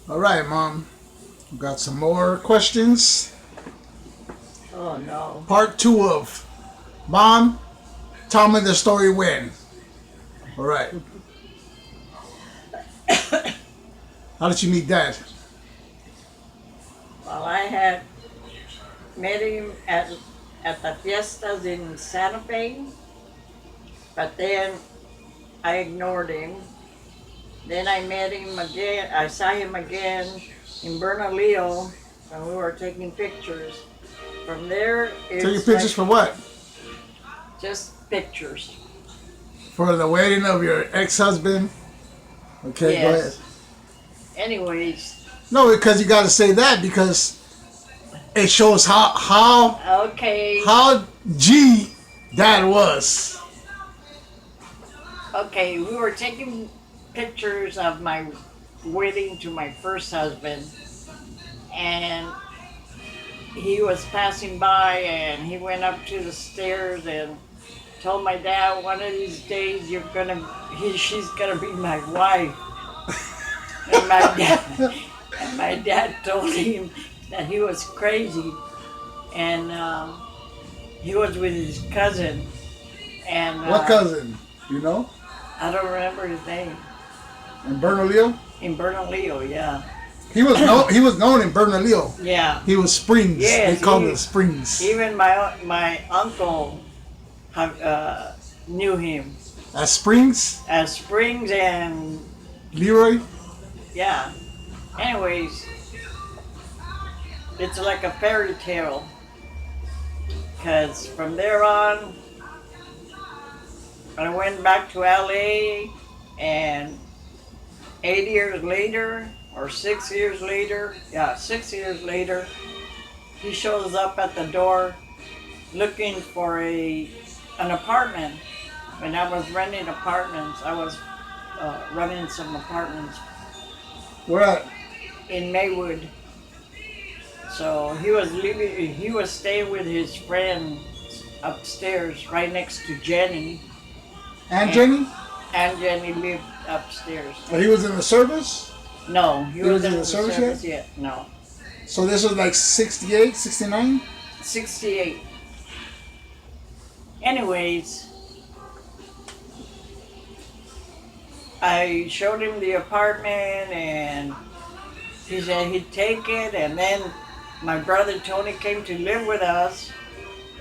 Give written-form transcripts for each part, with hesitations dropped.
All right, Mom. We got some more questions. Oh no. Part two of Mom, tell me the story when. All right. How did you meet Dad? Well, I had met him at the fiestas in Santa Fe, but then I ignored him. Then I met him again. I saw him again in Bernalillo when we were taking pictures. From there, Taking it's pictures like for what? just pictures. For the wedding of your ex-husband? Okay, go ahead. Yes. Anyways, No, because you got to say that because it shows okay, how G Dad was. okay, we were taking pictures of my wedding to my first husband, and he was passing by and he went up to the stairs and told my dad, one of these days she's gonna be my wife. And my dad told him that he was crazy, and he was with his cousin, and What cousin? You know? I don't remember his name. In Bernalillo? In Bernalillo, yeah. He was known in Bernalillo. Yeah. He was Springs. Yes, They called it Springs. Even my uncle knew him At Springs? as Springs, and Leroy? yeah. Anyways, it's like a fairy tale, because from there on, I went back to LA, and 8 years later, or 6 years later, yeah, 6 years later, he shows up at the door looking for an apartment. When I was renting apartments, I was renting some apartments Where at? in Maywood. So he was staying with his friend upstairs, right next to Jenny. And Jenny? And Jenny lived upstairs. But he was in the service? No, he He was wasn't in in the the service service yet. No. So this was like 68, 69? 68. Anyways, I showed him the apartment and he said he'd take it, and then my brother Tony came to live with us,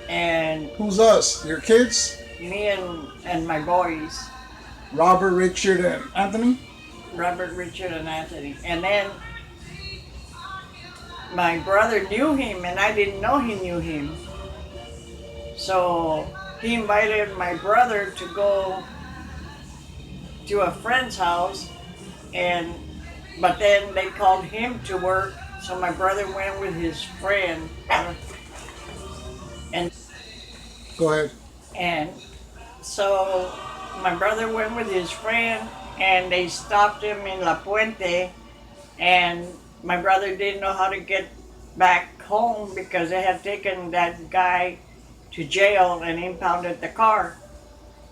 and Who's us? Your kids? me and my boys, Robert, Richard, and Anthony? Robert, Richard, and Anthony. And then my brother knew him and I didn't know he knew him. So he invited my brother to go to a friend's house, but then they called him to work, so my brother went with his friend, and Go ahead. and so my brother went with his friend, and they stopped him in La Puente, and my brother didn't know how to get back home because they had taken that guy to jail and impounded the car.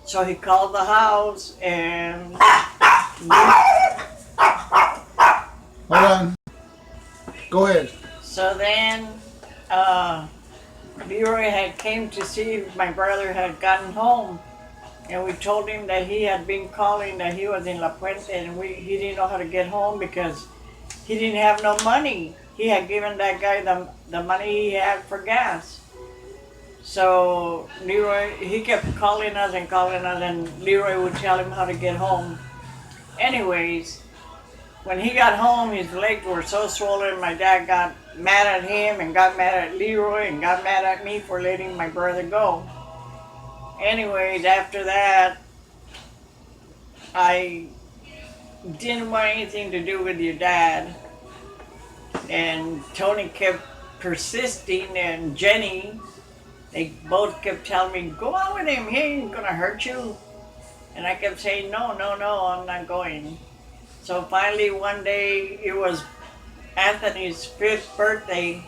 So he called the house and Hold on. Go ahead. so then Leroy had came to see if my brother had gotten home, and we told him that he had been calling, that he was in La Puente, and he didn't know how to get home because he didn't have no money. He had given that guy the money he had for gas. So Leroy, he kept calling us, and Leroy would tell him how to get home. Anyways, when he got home, his legs were so swollen, my dad got mad at him and got mad at Leroy and got mad at me for letting my brother go. Anyways, after that, I didn't want anything to do with your dad. And Tony kept persisting, and Jenny, they both kept telling me, go on with him, he ain't gonna hurt you. And I kept saying, no, I'm not going. So finally one day, it was Anthony's 5th birthday,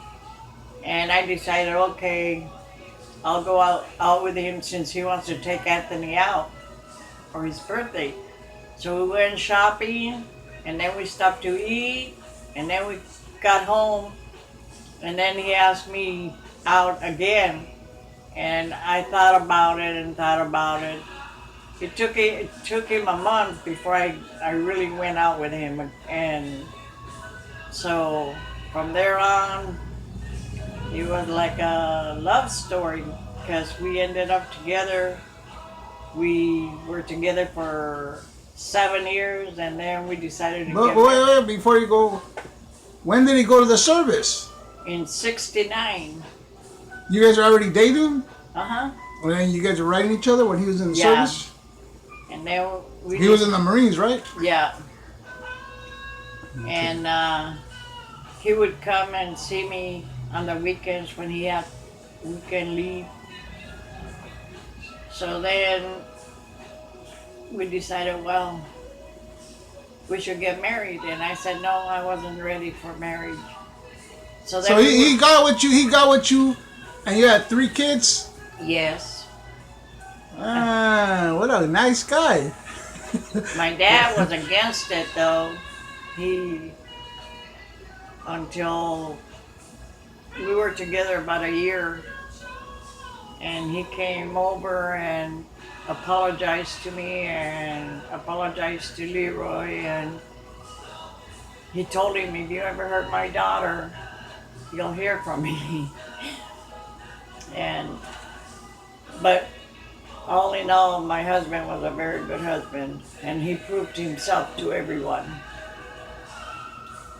and I decided, okay, I'll go out with him since he wants to take Anthony out for his birthday. So we went shopping, and then we stopped to eat, And then we got home, and then he asked me out again. And I thought about it and thought about it. It took him a month before I really went out with him. And so from there on, it was like a love story because we ended up together. We were together for 7 years, and then we decided to But get married wait, before you go, when did he go to the service? in '69. You guys are already dating? Uh-huh. And then you guys are writing each other when he was in the Yeah. service? And then He was in the Marines, right? yeah. And he would come and see me on the weekends when he had weekend leave. So then we decided, well, we should get married. And I said, no, I wasn't ready for marriage. So then So he got with you, and you had 3 kids? yes. Ah, what a nice guy. My dad was against it though. Until we were together about a year, and he came over and apologized to me and apologized to Leroy, and he told him, if you ever hurt my daughter, you'll hear from me. But all in all, my husband was a very good husband, and he proved himself to everyone.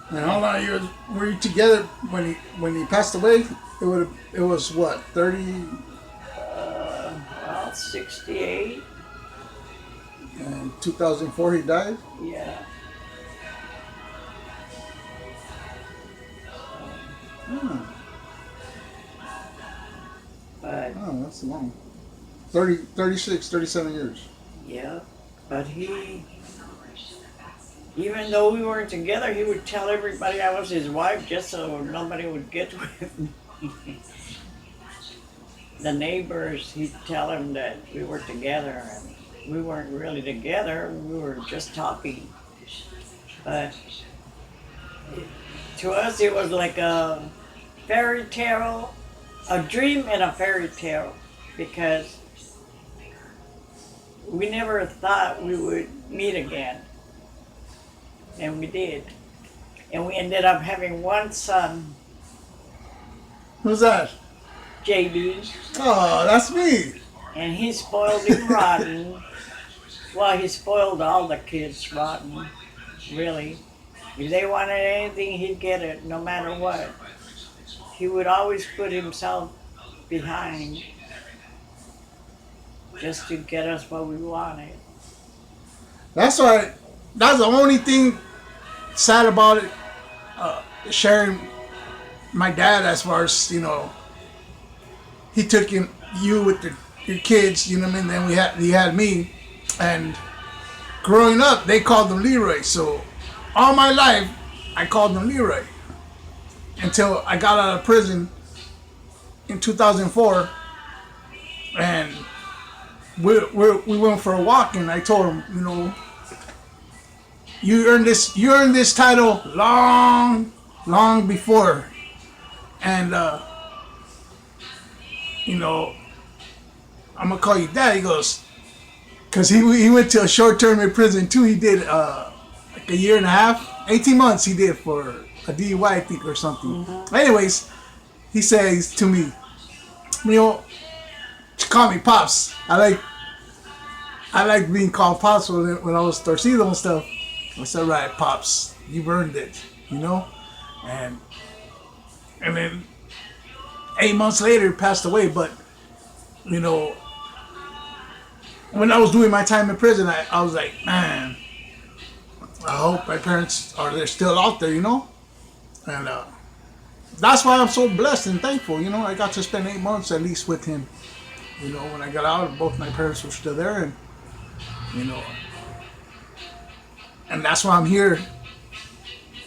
And how long years were you together when he passed away? It was what, 30? Well, 68, And 2004 he died? yeah. Hmm. But Oh, that's long. 36, 37 years. yeah, but even though we weren't together, he would tell everybody I was his wife just so nobody would get with me. The neighbors, he'd tell them that we were together, and we weren't really together, we were just talking. But to us, it was like a fairy tale, a dream and a fairy tale, because we never thought we would meet again. And we did. And we ended up having one son, Who's that? JB, Oh, that's me. and he spoiled him rotten. Well, he spoiled all the kids rotten, really. If they wanted anything, he'd get it, no matter what. He would always put himself behind just to get us what we wanted. That's why. That's the only thing sad about it. Sharing my dad, as far as he took you with your kids. You know what I mean. Then he had me, and growing up, they called him Leroy. So all my life, I called him Leroy until I got out of prison in 2004, and we went for a walk, and I told him, you earned this title long before, and I'm gonna call you Dad. He goes, cause he went to a short term in prison too. He did like a year and a half, 18 months. He did for a DUI, I think, or something. Mm-hmm. Anyways, he says to me, call me Pops. I like being called Pops when I was torcido and stuff. I said, right, Pops, you've earned it, and then 8 months later he passed away. But when I was doing my time in prison, I was like, man, I hope my parents they're still out there, and that's why I'm so blessed and thankful. I got to spend 8 months at least with him. When I got out, both my parents were still there, and and that's why I'm here.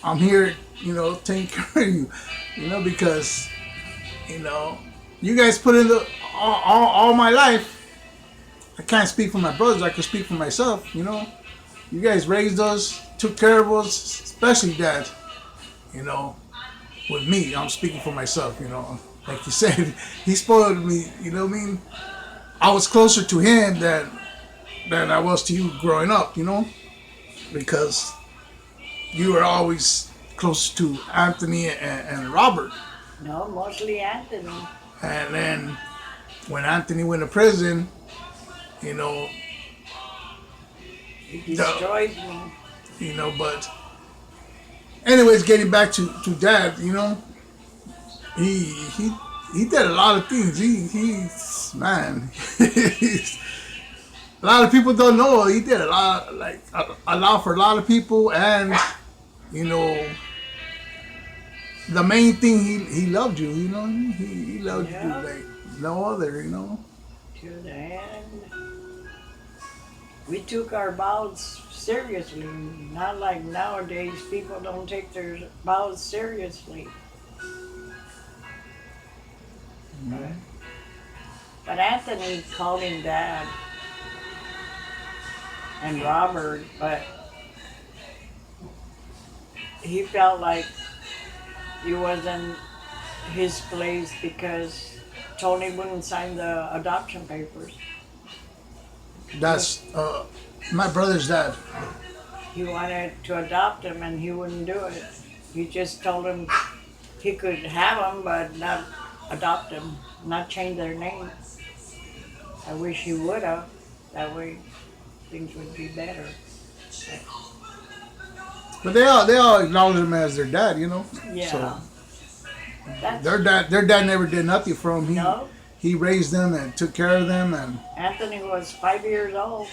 I'm here, taking care of you, because you guys put in all my life. I can't speak for my brothers. I can speak for myself. You guys raised us, took care of us, especially Dad. you know, with me. I'm speaking for myself, you know. Like you said, he spoiled me, you know what I mean? I was closer to him than I was to you growing up, you know? Because you were always close to Anthony and Robert. No, mostly Anthony. And then when Anthony went to prison, you know, He the, destroyed me. you know, but anyways, getting back to Dad, you know, he he he did a lot of things. He's man, a lot of people don't know he did a lot, like a lot for a lot of people, and you know, the main thing he loved you. You know, he loved you Yeah, like no other. You know, to the end. We took our vows seriously, not like nowadays. People don't take their vows seriously. But Anthony called him Dad and Robert, but he felt like it wasn't his place because Tony wouldn't sign the adoption papers. that's my brother's dad. He wanted to adopt him and he wouldn't do it. He just told him he could have him, but not adopt him, not change their name. I wish he would have. That way things would be better. But they all acknowledge him as their dad. You know, Yeah. so That's, their dad never did nothing for him. no, He raised them and took care of them, and Anthony was 5 years old.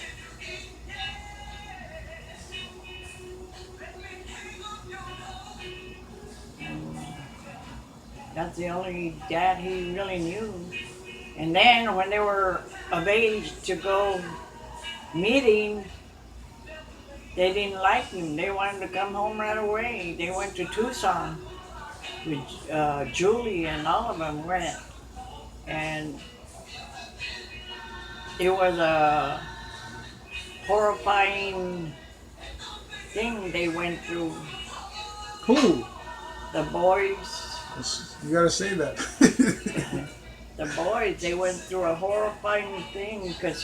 That's the only dad he really knew. And then when they were of age to go meeting, they didn't like him. They wanted to come home right away. They went to Tucson with Julie and all of them went. And it was a horrifying thing they went through. who? The boys, You gotta say that. the boys, they went through a horrifying thing because